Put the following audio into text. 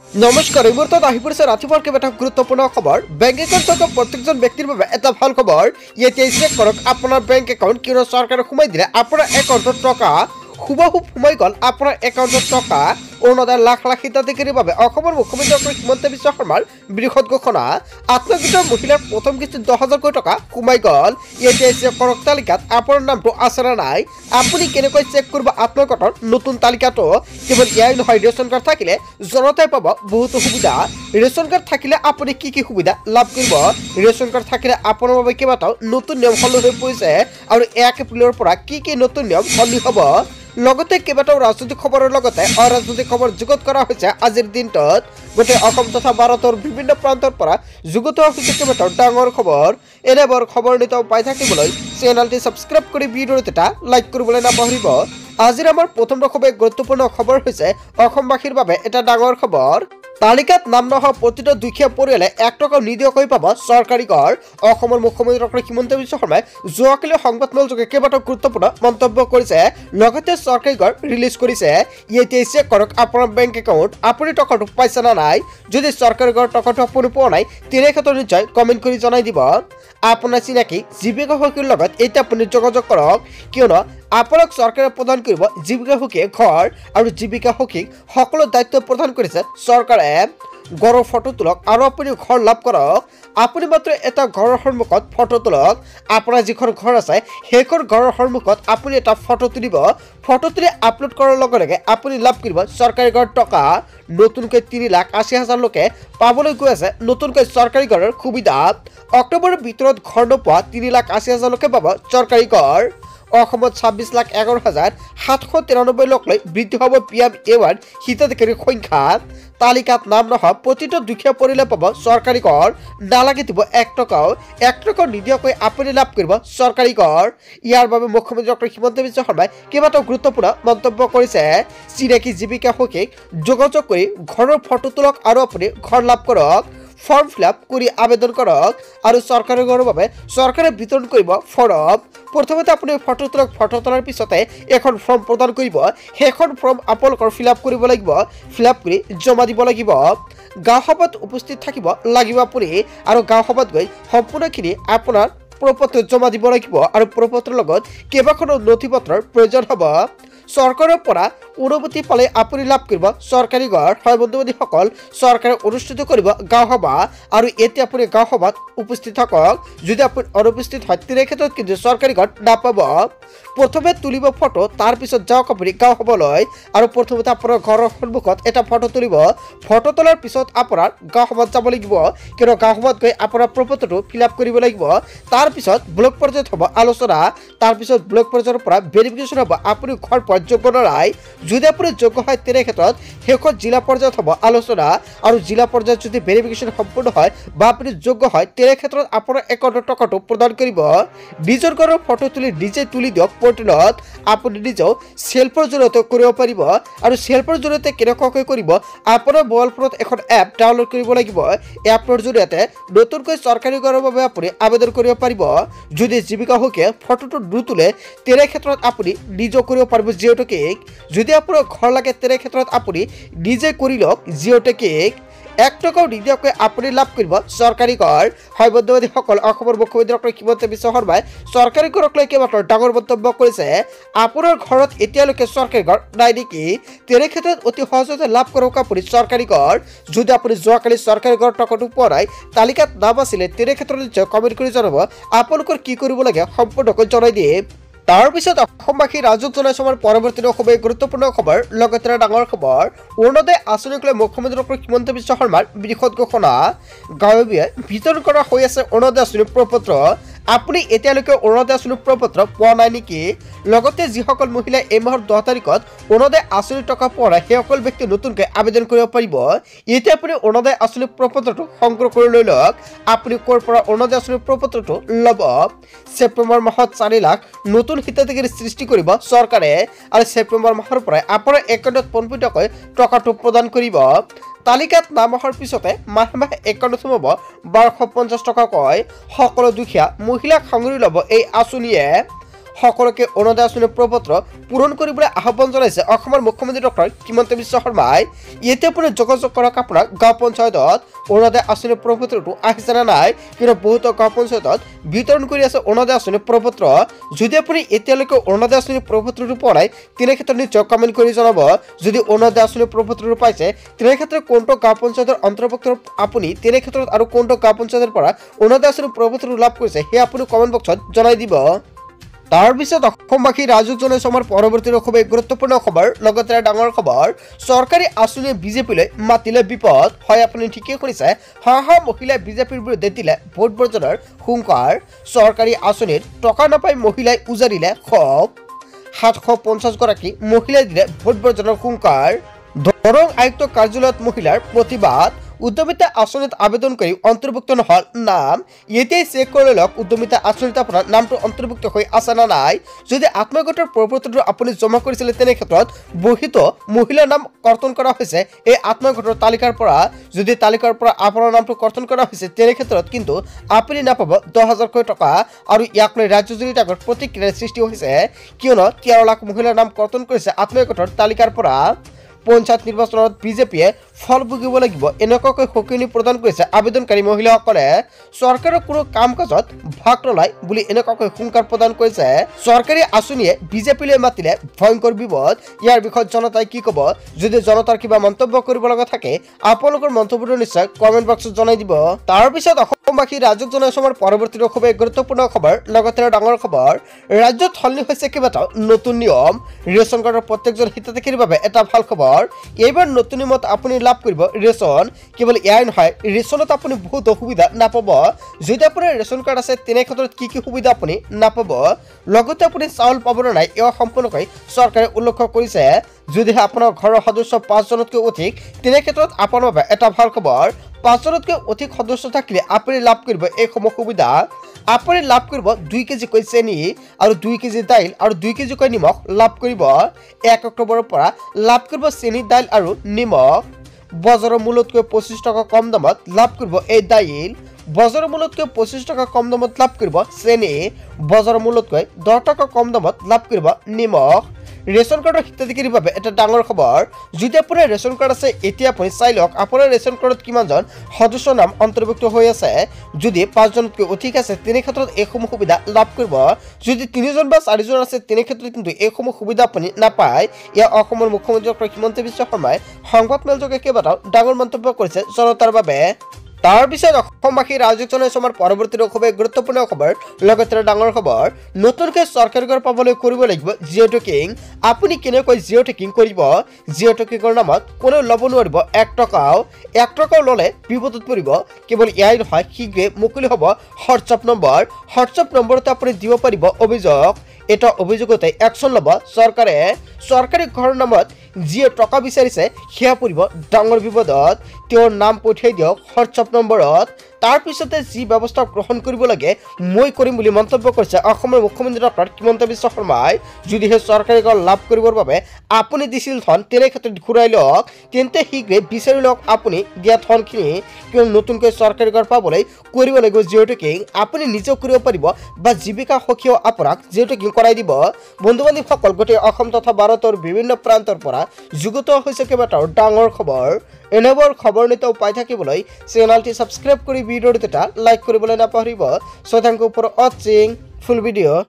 নমস্কাৰ এই মুহূৰ্তত আহি পৰিছে ৰাতিপুৱাৰ কেইবাটাও গুৰুত্বপূৰ্ণ খবৰ। বেংক একাউণ্ট থকা প্ৰত্যেকজন ব্যক্তিৰ বাবে এটা ভাল খবৰ। এতিয়াই চেক কৰক আপোনাৰ বেংক একাউণ্ট কিয়নো চৰকাৰে সোমাই দিলে আপোনাৰ একাউণ্টত টকা হুবাহুব সোমাই গ'ল। আপোনাৰ একাউণ্টত টকা অৰুণোদয় লাখ লাখ হিতাধিকাৰীৰ বাবে অসমৰ মুখ্যমন্ত্ৰী ডক্টৰ হিমন্ত বিশ্ব শৰ্মাৰ বৃহৎ ঘোষণা। আত্মগোচৰ মহিলাৰ প্ৰথম কিস্তিত 10,000 কোটি টকা সোমাই গ'ল। এতিয়াই চেক কৰক তালিকাত আপোনাৰ নামটো আছে নে নাই। আপুনি কেনেকৈ চেক কৰিব আত্মগোচৰ নতুন তালিকাটো। কেৱল এয়াই নহয়, ৰেচন কাৰ্ড থাকিলে জনতাই পাব বহুতো সুবিধা। ৰেচন কাৰ্ড থাকিলে আপুনি কি সুবিধা লাভ কৰিব। ৰেচন কাৰ্ড থাকিলে আপোনাৰ বাবে কেইবাটাও নতুন নিয়ম সলনি হৈ পৰিছে আৰু 1 এপ্ৰিলৰ পৰা কি নতুন নিয়ম সলনি হ'ব। লগতে কেইবাটাও ৰাজনৈতিক খবৰৰ লগতে অৰাজনৈতিক খবৰ যুগুত কৰা হৈছে আজিৰ দিনটোত। গোটেই অসম তথা ভাৰতৰ বিভিন্ন প্ৰান্তৰ পৰা যুগুত হোৱা হৈছে কেইবাটাও ডাঙৰ খবৰ। এনেবোৰ খবৰ নিতৌ পাই থাকিবলৈ চেনেলটি ছাবস্ক্ৰাইব কৰি ভিডিঅ'টো এটা লাইক কৰিবলৈ নাপাহৰিব। আজিৰ আমাৰ প্ৰথম খুবেই গুৰুত্বপূৰ্ণ খবৰ হৈছে অসমবাসীৰ বাবে এটা ডাঙৰ খবৰ। তালিকাত নাম নহা প্ৰতিটো দুখীয়া পৰিয়ালে 1 টকাও নিদিয়াকৈ পাব চৰকাৰী ঘৰ। অসমৰ মুখ্যমন্ত্ৰী ডক্টৰ হিমন্ত বিশ্ব শৰ্মাই যোৱাকালি সংবাদমেলযোগে কেইবাটাও গুৰুত্বপূৰ্ণ মন্তব্য কৰিছে। লগতে চৰকাৰী ঘৰ ৰিলিজ কৰিছে। এতিয়াই চেক কৰক আপোনাৰ বেংক একাউণ্ট, আপুনি টকাটো পাইছে না নাই। যদি চৰকাৰী ঘৰ টকাটো আপুনি পোৱা নাই তেনে ক্ষেত্ৰত নিশ্চয় কমেণ্ট কৰি জনাই দিব। আপোনাৰ চিনাকি জীৱিকা সখীৰ লগত এতিয়া আপুনি যোগাযোগ কৰক, কিয়নো আপোনাক চৰকাৰে প্ৰদান কৰিব জীৱিকা সখীয়ে ঘৰ আৰু জীৱিকা সখীক সকলো দায়িত্ব প্ৰদান কৰিছে চৰকাৰে। ঘৰৰ ফটো তোলক আৰু আপুনি ঘৰ লাভ কৰক। আপুনি মাত্ৰ এটা ঘৰৰ সন্মুখত ফটো তোলক। আপোনাৰ যিখন ঘৰ আছে সেইখন ঘৰৰ সন্মুখত আপুনি এটা ফটো তুলিব। ফটো তুলি আপলোড কৰাৰ লগে লগে আপুনি লাভ কৰিব চৰকাৰী ঘৰ টকা। নতুনকৈ 3,80,000 লোকে পাবলৈ গৈ আছে নতুনকৈ চৰকাৰী ঘৰৰ সুবিধা। অক্টোবৰৰ ভিতৰত ঘৰ নোপোৱা 3,80,000 লোকে পাব চৰকাৰী ঘৰ। অসমত 26,11,793 লোকলৈ বৃদ্ধি হ'ব PM-AY হিতাধিকাৰীৰ সংখ্যা। তালিকাত নাম নহা প্ৰতিটো দুখীয়া পৰিয়ালে পাব চৰকাৰী ঘৰ। নালাগে দিব 1 টকাও নিদিয়াকৈ আপুনি লাভ কৰিব চৰকাৰী ঘৰ। ইয়াৰ বাবে মুখ্যমন্ত্ৰী ডক্টৰ হিমন্ত বিশ্ব শৰ্মাই কেইবাটাও গুৰুত্বপূৰ্ণ মন্তব্য কৰিছে। চিনাকি জীৱিকা সখীক যোগাযোগ কৰি ঘৰৰ ফটো তোলক আৰু আপুনি ঘৰ লাভ কৰক। ফৰ্ম ফিল-আপ কৰি আবেদন কৰক আৰু চৰকাৰী ঘৰৰ বাবে চৰকাৰে বিতৰণ কৰিব ফৰ্ম। প্ৰথমতে আপুনি ফটো তোলক। ফটো তোলাৰ পিছতে এখন ফৰ্ম প্ৰদান কৰিব। সেইখন ফৰ্ম আপোনালোকৰ ফিল-আপ কৰিব লাগিব। ফিল-আপ কৰি জমা দিব লাগিব। গাঁও সভাত উপস্থিত থাকিব লাগিব আপুনি আৰু গাঁও সভাত গৈ সম্পূৰ্ণখিনি আপোনাৰ প্ৰপত্ৰ জমা দিব লাগিব আৰু প্ৰপত্ৰৰ লগত কেইবাখনো নথি পত্ৰৰ প্ৰয়োজন হ'ব। চৰকাৰৰ পৰা অনুমতি পালে আপুনি লাভ কৰিব চৰকাৰী ঘৰ। হয় বন্ধু-বান্ধৱীসকল, চৰকাৰে অনুষ্ঠিত কৰিব গাঁও সভা আৰু এতিয়া আপুনি গাঁও সভাত উপস্থিত থাকক। যদি আপুনি অনুপস্থিত হয় তেনে ক্ষেত্ৰত কিন্তু চৰকাৰী ঘৰ নাপাব। প্ৰথমে তুলিব ফটো, তাৰপিছত যাওক আপুনি গাঁও সভালৈ আৰু প্ৰথমতে আপোনাৰ ঘৰৰ সন্মুখত এটা ফটো তুলিব। ফটো তোলাৰ পিছত আপোনাৰ গাঁও সভাত যাব লাগিব, কিয়নো গাঁও সভাত গৈ আপোনাৰ প্ৰপত্ৰটো ফিল-আপ কৰিব লাগিব। তাৰপিছত ব্লক পৰ্যায়ত হ'ব আলোচনা। তাৰপিছত ব্লক পৰ্যায়ৰ পৰা ভেৰিফিকেশ্যন হ'ব আপুনি ঘৰ পোৱাৰ যোগ্য নাই। যদি আপুনি যোগ্য হয় তেনে ক্ষেত্ৰত শেষত জিলা পৰ্যায়ত হ'ব আলোচনা আৰু জিলা পৰ্যায়ত যদি ভেৰিফিকেশ্যন সম্পূৰ্ণ হয় বা আপুনি যোগ্য হয় তেনে ক্ষেত্ৰত আপোনাৰ একাউণ্টৰ টকাটো প্ৰদান কৰিব। নিজৰ ঘৰৰ ফটো তুলি নিজে তুলি দিয়ক পৰ্টেলত। আপুনি নিজেও চেল্ফৰ জৰিয়তে কৰিব পাৰিব আৰু চেল্ফৰ জৰিয়তে কেনেকুৱাকৈ কৰিব, আপোনাৰ মোবাইল ফোনত এখন এপ ডাউনলোড কৰিব লাগিব। এপটোৰ জৰিয়তে নতুনকৈ চৰকাৰী ঘৰৰ বাবে আপুনি আবেদন কৰিব পাৰিব। যদি জীৱিকা সখীয়ে ফটোটো নুতুলে তেনে ক্ষেত্ৰত আপুনি নিজেও কৰিব পাৰিব জিঅ'টেকিক। যদি আপোনাৰ ঘৰ লাগে তেনে ক্ষেত্ৰত আপুনি নিজে কৰি লওক জিঅ'টেকিক। 1 টকাও নিদিয়াকৈ আপুনি লাভ কৰিব চৰকাৰী ঘৰ। হয় বন্ধু-বান্ধৱীসকল, অসমৰ মুখ্যমন্ত্ৰী ডক্টৰ হিমন্ত বিশ্ব শৰ্মাই চৰকাৰী ঘৰক লৈ কেইবাটাও ডাঙৰ মন্তব্য কৰিছে। আপোনাৰ ঘৰত এতিয়ালৈকে চৰকাৰী ঘৰ নাই নেকি? তেনে ক্ষেত্ৰত অতি সহজতে লাভ কৰক আপুনি চৰকাৰী ঘৰ। যদি আপুনি যোৱাকালি চৰকাৰী ঘৰ টকাটো পোৱা নাই, তালিকাত নাম আছিলে, তেনে ক্ষেত্ৰত নিশ্চয় কমেণ্ট কৰি জনাব। আপোনালোকৰ কি কৰিব লাগে সম্পূৰ্ণকৈ জনাই দিম। তাৰপিছত অসমবাসী ৰাজক জনাইছো আমাৰ পৰৱৰ্তী খুবেই গুৰুত্বপূৰ্ণ খবৰ। লগতে ডাঙৰ খবৰ, অৰুণোদয় আঁচনিক লৈ মুখ্যমন্ত্ৰী ডক্টৰ হিমন্ত বিশ্ব শৰ্মাৰ বৃহৎ ঘোষণা। গাঁৱে বিতৰণ কৰা হৈ আছে অৰুণোদয় আঁচনিৰ প্ৰপত্ৰ। আপুনি এতিয়ালৈকে অৰুণোদয় আঁচনিৰ প্ৰপত্ৰ পোৱা নাই নেকি? লগতে যিসকল মহিলাই এই মাহৰ 10 তাৰিখত অৰুণোদয় আঁচনিৰ টকা পোৱা নাই সেইসকল ব্যক্তি নতুনকৈ আবেদন কৰিব পাৰিব। এতিয়া আপুনি অৰুণোদয় আঁচনিৰ প্ৰপত্ৰটো সংগ্ৰহ কৰি লৈ লওক। আপুনি ক'ৰ পৰা অৰুণোদয় আঁচনিৰ প্ৰপত্ৰটো ল'ব? ছেপ্টেম্বৰ মাহত 4 লাখ নতুন হিতাধিকাৰী সৃষ্টি কৰিব চৰকাৰে আৰু ছেপ্টেম্বৰ মাহৰ পৰাই আপোনাৰ একাউণ্টত পোনপটীয়াকৈ টকাটো প্ৰদান কৰিব। তালিকাত নাম অহাৰ পিছতে মাহে মাহে একাউণ্টত সোমাব 1250 টকাকৈ। সকলো দুখীয়া মহিলাক সাঙুৰি ল'ব এই আঁচনিয়ে। সকলোকে অৰুণোদয় আঁচনিৰ প্ৰপত্ৰ পূৰণ কৰিবলৈ আহ্বান জনাইছে অসমৰ মুখ্যমন্ত্ৰী ডক্টৰ হিমন্ত বিশ্ব শৰ্মাই। এতিয়া আপুনি যোগাযোগ কৰক আপোনাৰ গাঁও পঞ্চায়তত অৰুণোদয় আঁচনিৰ প্ৰপত্ৰটো আহিছে নে নাই, কিন্তু বহুতো গাঁও পঞ্চায়তত বিতৰণ কৰি আছে অৰুণোদয় আঁচনিৰ প্ৰপত্ৰ। যদি আপুনি এতিয়ালৈকে অৰুণোদয় আঁচনিৰ প্ৰপত্ৰটো পোৱা নাই তেনেক্ষেত্ৰত নিশ্চয় কমেণ্ট কৰি জনাব। যদি অৰুণোদয় আঁচনিৰ প্ৰপত্ৰটো পাইছে তেনেক্ষেত্ৰত কোনটো গাঁও পঞ্চায়তৰ অন্তৰ্ভুক্ত আপুনি, তেনেক্ষেত্ৰত আৰু কোনটো গাঁও পঞ্চায়তৰ পৰা অৰুণোদয় আঁচনিৰ প্ৰপত্ৰটো লাভ কৰিছে সেই আপুনি কমেণ্ট বক্সত জনাই দিব। তাৰ পিছত অসমবাসী ৰাজুক জনাইছে আমাৰ পৰৱৰ্তী খুবেই গুৰুত্বপূৰ্ণ খবৰ, লগতে ডাঙৰ খবৰ। চৰকাৰী আঁচনিয়ে বিজেপিলৈ মাতিলে বিপদ। হয়, আপুনি ঠিকেই শুনিছে। মহিলাই বিজেপিৰ বিৰুদ্ধে দিলে ভোট বৰ্জনৰ হুংকাৰ। চৰকাৰী আঁচনিত টকা নাপাই মহিলাই উজাৰিলে ক্ষোভ। 750 গৰাকী মহিলাই দিলে ভোট বৰ্জনৰ হুংকাৰ। দৰং আয়ুক্ত কাৰ্যালয়ত মহিলাৰ প্ৰতিবাদ। উদ্যমিতা আঁচনিত আবেদন কৰি অন্তৰ্ভুক্ত নহল নাম। এতিয়াই চেক কৰি লওক উদ্যমিতা আঁচনিত আপোনাৰ নামটো অন্তৰ্ভুক্ত হৈ আছে না নাই। যদি আত্মগোটৰ প্ৰপত্ৰটো আপুনি জমা কৰিছিলে তেনেক্ষেত্ৰত বহিত মহিলাৰ নাম কৰ্তন কৰা হৈছে এই আত্মগোটৰ তালিকাৰ পৰা। যদি তালিকাৰ পৰা আপোনাৰ নামটো কৰ্তন কৰা হৈছে তেনেক্ষেত্ৰত কিন্তু আপুনি নাপাব 10,000কৈ টকা। আৰু ইয়াক লৈ ৰাজ্যজুৰি ডাঙৰ প্ৰতিক্ৰিয়াৰ সৃষ্টি হৈছে, কিয়নো 13 লাখ মহিলাৰ নাম কৰ্তন কৰিছে আত্মগোটৰ তালিকাৰ পৰা। পঞ্চায়ত নিৰ্বাচনত বিজেপিয়ে ফল ভুগিব লাগিব এনেকুৱাকৈ সকিয়নি প্ৰদান কৰিছে আবেদনকাৰী মহিলাসকলে। চৰকাৰৰ কোনো কাম কাজত ভাগ নলয় বুলি এনেকুৱাকৈ হুংকাৰ প্ৰদান কৰিছে। চৰকাৰী আঁচনিয়ে বিজেপিলৈ মাতিলে ভয়ংকৰ বিপদ। ইয়াৰ বিষয়ত জনতাই কি ক'ব? যদি জনতাৰ কিবা মন্তব্য কৰিব লগা থাকে আপোনালোকৰ মন্তব্যটো নিশ্চয় কমেণ্ট বক্সত জনাই দিব। তাৰপিছত অসমবাসী ৰাজুক জনাইছে আমাৰ পৰৱৰ্তী খুবেই গুৰুত্বপূৰ্ণ খবৰ, লগতে ডাঙৰ খবৰ। ৰাজ্যত সলনি হৈছে কেইবাটাও নতুন নিয়ম। ৰেচন কাৰ্ডৰ প্ৰত্যেকজন হিতাধিকাৰীৰ বাবে এটা ভাল খবৰ। এইবাৰ নতুন নিয়মত আপুনি লাভ কৰিব ৰেচন। কেৱল এয়াই নহয়, ৰেচনত আপুনি বহুত সুবিধা নাপাব। যদি আপোনাৰ ৰেচন কাৰ্ড আছে তেনে ক্ষেত্ৰত কি কি সুবিধা আপুনি নাপাব, লগতে আপুনি চাউল পাব নে নাই এয়া সম্পূৰ্ণকৈ চৰকাৰে উল্লেখ কৰিছে। যদিহে আপোনাৰ ঘৰৰ সদস্য 5জনতকৈ অধিক তেনে ক্ষেত্ৰত আপোনাৰ বাবে এটা ভাল খবৰ। 5জনতকৈ অধিক সদস্য থাকিলে আপুনি লাভ কৰিব এইসমূহ সুবিধা। আপুনি লাভ কৰিব 2 কেজিকৈ চেনি আৰু 2 কেজি দাইল আৰু 2 কেজিকৈ নিমখ লাভ কৰিব। 1 অক্টোবৰৰ পৰা লাভ কৰিব চেনি, দাইল আৰু নিমখ। বজাৰৰ মূল্যতকৈ 25 টকা কম দামত লাভ কৰিব এই দাইল। বজাৰৰ মূল্যতকৈ 25 টকা কম দামত লাভ কৰিব চেনি। বজাৰৰ মূল্যতকৈ 10 টকা কম দামত লাভ কৰিব নিমখ। ৰেচন কাৰ্ডৰ হিতাধিকাৰীৰ বাবে এটা ডাঙৰ খবৰ। যদি আপোনাৰ ৰেচন কাৰ্ড আছে এতিয়া আপুনি চাই লওক আপোনাৰ ৰেচন কাৰ্ডত কিমানজন সদস্যৰ নাম অন্তৰ্ভুক্ত হৈ আছে। যদি 5জনতকৈ অধিক আছে তেনে ক্ষেত্ৰত এইসমূহ সুবিধা লাভ কৰিব। যদি 3জন বা 4জন আছে তেনে ক্ষেত্ৰত কিন্তু এইসমূহ সুবিধা আপুনি নাপায়। এয়া অসমৰ মুখ্যমন্ত্ৰী ডক্টৰ হিমন্ত বিশ্ব শৰ্মাই সংবাদমেলযোগে কেইবাটাও ডাঙৰ মন্তব্য কৰিছে জনতাৰ বাবে। তাৰপিছত অসমবাসী ৰাজুক জনাইছে আমাৰ পৰৱৰ্তী খুবেই গুৰুত্বপূৰ্ণ খবৰ, লগতে ডাঙৰ খবৰ। নতুনকৈ চৰকাৰী ঘৰ পাবলৈ কৰিব লাগিব জিঅ' টেকিং। আপুনি কেনেকৈ জিঅ' টেকিং কৰিব? জিঅ' টেকিঙৰ নামত কোনেও ল'ব নোৱাৰিব 1 টকাও। 1 টকাও ল'লে বিপদত পৰিব। কেৱল এয়াই নহয়, শীঘ্ৰে মুকলি হ'ব হোৱাটছআপ নম্বৰ। হোৱাটছআপ নম্বৰতে আপুনি দিব পাৰিব অভিযোগ। এটা অভিযোগতে একশ্যন ল'ব চৰকাৰে। চৰকাৰী ঘৰৰ নামত যিয়ে টকা বিচাৰিছে সেয়া পৰিব ডাঙৰ বিপদত। তেওঁৰ নাম পঠিয়াই দিয়ক হোৱাটছআপ নম্বৰত। তাৰপিছতে যি ব্যৱস্থা গ্ৰহণ কৰিব লাগে মই কৰিম বুলি মন্তব্য কৰিছে অসমৰ মুখ্যমন্ত্ৰী ডক্টৰ হিমন্ত বিশ্ব শৰ্মাই। যদিহে চৰকাৰী ঘৰ লাভ কৰিবৰ বাবে আপুনি দিছিল ধন তেনে ক্ষেত্ৰত ঘূৰাই লওক, তেন্তে শীঘ্ৰে বিচাৰি লওক আপুনি দিয়া ধনখিনি। কিয়নো নতুনকৈ চৰকাৰী ঘৰ পাবলৈ কৰিব লাগিব জিঅ' টেকিং। আপুনি নিজেও কৰিব পাৰিব বা জীৱিকা সখীয়েও আপোনাক জিঅ' টেকিং কৰাই দিব। বন্ধু বান্ধৱীসকল, গোটেই অসম তথা ভাৰতৰ বিভিন্ন প্ৰান্তৰ পৰা যুগুত হৈছে কেইবাটাও ডাঙৰ খবৰ। এনেবোৰ খবৰ নিতৌ পাই থাকিবলৈ চেনেলটি ছাবস্ক্ৰাইব কৰি ভিডিঅ'টো এটা লাইক কৰিবলৈ নাপাহৰিব। So thank you for watching full video.